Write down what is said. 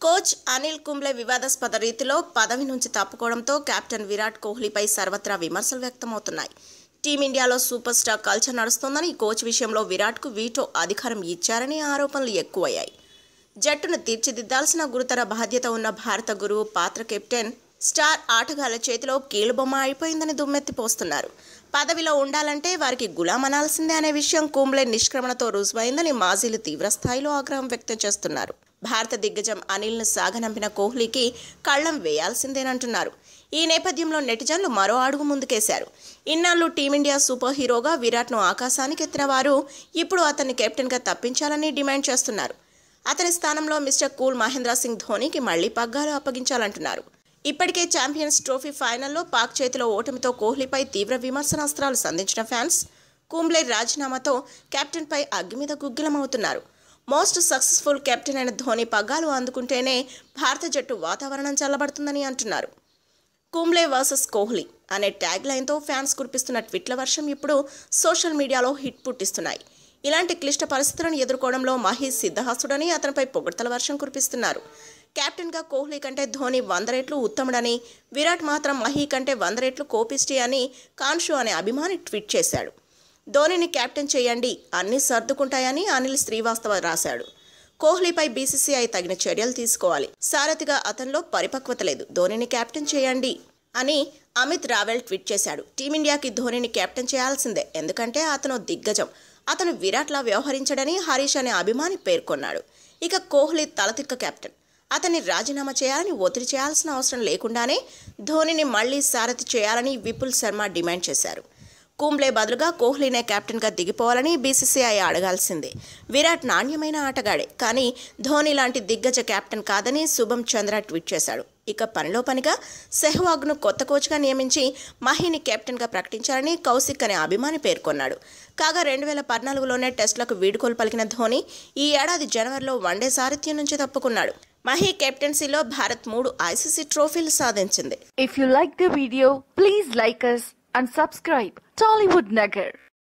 Coach Anil Kumble వివాదాస్పద రీతిలో పదవి నుంచి తప్పుకోవడంతో కెప్టెన్ విరాట్ కోహ్లీపై సర్వత్రా విమర్శలు వ్యక్తమవుతున్నాయి. టీమిండియాలో సూపర్ స్టార్ కల్చర్ నడుస్తోందని కోచ్ విషయంలో విరాట్కు వీటో అధికారం ఇచ్చారని ఆరోపణలు ఎక్కువయ్యాయి. జట్టును తీర్చిదిద్దాల్సిన గురుతర బాధ్యత ఉన్న భారత గురువు పాత్ర కెప్టెన్ స్టార్ ఆటగాళ్ల చేతిలో కీలుబొమ్మ అయిపోయిందని దుమ్మెత్తిపోస్తున్నారు. పదవిలో ఉండాలంటే వారికి గులాం అనాల్సిందే అనే విషయం కుంబ్లే నిష్క్రమణతో రుజువైందని మాజీలు తీవ్రస్థాయిలో ఆగ్రహం వ్యక్తం చేస్తున్నారు. భారత దిగ్గజం అనిల్ను సాగనంపిన కోహ్లీకి కళ్లం వేయాల్సిందేనంటున్నారు. ఈ నేపథ్యంలో నెటిజన్లు మరో అడుగు ముందుకేశారు. ఇన్నాళ్లు టీమిండియా సూపర్ హీరోగా విరాట్ను ఆకాశానికి ఎత్తిన వారు ఇప్పుడు అతన్ని కెప్టెన్గా తప్పించాలని డిమాండ్ చేస్తున్నారు. అతని స్థానంలో మిస్టర్ కూల్ మహేంద్ర సింగ్ ధోనీకి మళ్లీ పగ్గాలు అప్పగించాలంటున్నారు. ఇప్పటికే ఛాంపియన్స్ ట్రోఫీ ఫైనల్లో పాక్ చేతిలో ఓటమితో కోహ్లీపై తీవ్ర విమర్శనాస్త్రాలు సంధించిన ఫ్యాన్స్ కుంబ్లే రాజీనామాతో కెప్టెన్పై అగ్గి మీద గుగ్గిలమవుతున్నారు. మోస్ట్ సక్సెస్ఫుల్ కెప్టెన్ అయిన ధోనీ పగ్గాలు అందుకుంటేనే భారత జట్టు వాతావరణం చల్లబడుతుందని అంటున్నారు. కుంబ్లే వర్సెస్ కోహ్లీ అనే ట్యాగ్ లైన్తో ఫ్యాన్స్ కురిపిస్తున్న ట్వీట్ల వర్షం ఇప్పుడు సోషల్ మీడియాలో హిట్ పుట్టిస్తున్నాయి. ఇలాంటి క్లిష్ట పరిస్థితులను ఎదుర్కోవడంలో మహేష్ సిద్ధహస్తుడని అతనిపై పొగడ్తల వర్షం కురిపిస్తున్నారు. కెప్టెన్గా కోహ్లీ కంటే ధోనీ 100 రెట్లు ఉత్తముడని, విరాట్ మాత్రం మహీ కంటే 100 రెట్లు కోపిష్టి అని కాన్షు అనే అభిమాని ట్వీట్ చేశాడు. ధోనీని కెప్టెన్ చేయండి, అన్నీ సర్దుకుంటాయని అనిల్ శ్రీవాస్తవ రాశాడు. కోహ్లీపై బీసీసీఐ తగిన చర్యలు తీసుకోవాలి. సారథిగా అతనిలో పరిపక్వత లేదు. ధోనీని కెప్టెన్ చేయండి అని అమిత్ రావెల్ ట్వీట్ చేశాడు. టీమిండియాకి ధోనీని కెప్టెన్ చేయాల్సిందే, ఎందుకంటే అతను దిగ్గజం. అతను విరాట్లా వ్యవహరించడని హరీష్ అనే అభిమాని పేర్కొన్నాడు. ఇక కోహ్లీ తలతిక్క కెప్టెన్. అతన్ని రాజీనామా చేయాలని ఒత్తిడి చేయాల్సిన అవసరం లేకుండానే ధోనీని మళ్లీ సారథి చేయాలని విపుల్ శర్మ డిమాండ్ చేశారు. కుంబ్లే బదులుగా కోహ్లీనే కెప్టెన్గా దిగిపోవాలని బీసీసీఐ అడగాల్సిందే. విరాట్ నాణ్యమైన ఆటగాడే, కానీ ధోనీ లాంటి దిగ్గజ కెప్టెన్ కాదని శుభం చంద్ర ట్వీట్ చేశాడు. ఇక పనిలో పనిగా సెహ్వాగ్ను కొత్త కోచ్గా నియమించి మహీని కెప్టెన్గా ప్రకటించారని కౌశిక్ అనే అభిమాని పేర్కొన్నాడు. కాగా 2014లోనే టెస్టులకు వీడ్కోలు పలికిన ధోనీ ఈ ఏడాది జనవరిలో వన్డే సారథ్యం నుంచి తప్పుకున్నాడు. మహీ కెప్టెన్సీలో భారత్ 3 ఐసీసీ ట్రోఫీలు సాధించింది. If you like the video, please like us and subscribe Tollywood Nagar.